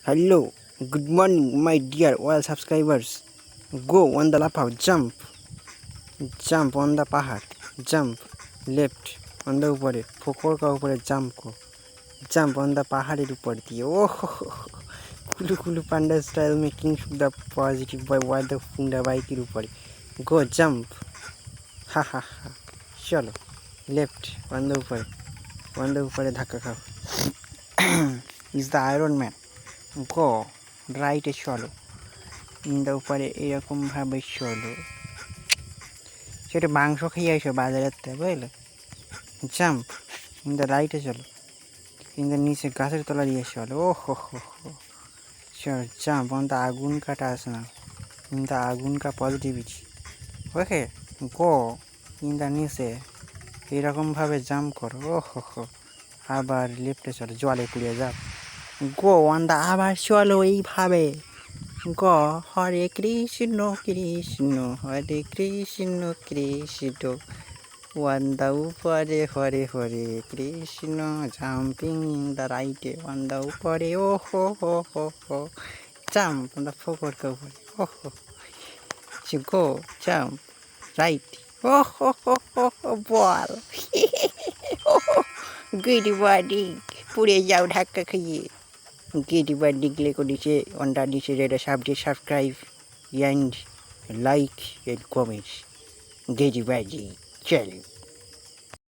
Hello, good morning, my dear all subscribers. Go on the laptop, jump on the pahad, jump left on the উপরে ফোকর কা উপরে jump on the পাহাড়ের উপর দিয়ে কুলু কুলু panda style making the positive বাই ওয়াই দ্য ফুন্ডা বাইকের উপরে গো জাম্প হা হা হা চলো লেফট on the উপরে ধাক্কা খাও ইজ দ্য আয়রন ম্যান গো রাইটে চলো ইন্দা উপরে এরকমভাবে চলো সেটা মাংস খেয়ে আসো বাজারের থেকে বুঝলে জাম্প ইন্দা রাইটে চলো ইন্দা নিচে গাছের তলা দিয়ে চলো হো চলো জাম্প অন্তত আগুন কাটা আসে না ইন্দা আগুন কা পজিটিভিটি ওকে গো ইন্দা নিচে এরকমভাবে জাম্প করো হো আবার লেফটে চলো জলে পুড়িয়ে যাও গো অন্দা আবার চলো এইভাবে গ হরে কৃষ্ণ কৃষ্ণ হরে কৃষ্ণ কৃষ্ণ ওয়ান্দা উপরে Hare Hare Krishna jumping in the রাইটে ওয়ান্দা উপরে হো জাম্প অন দ্য ফোকর কা উপরে গো জাম্প রাইট বল গুড মর্নিং পুড়ে যাও ধাক্কা খাইয়ে Get about the click on the subscribe and like and comment. Get about the channel.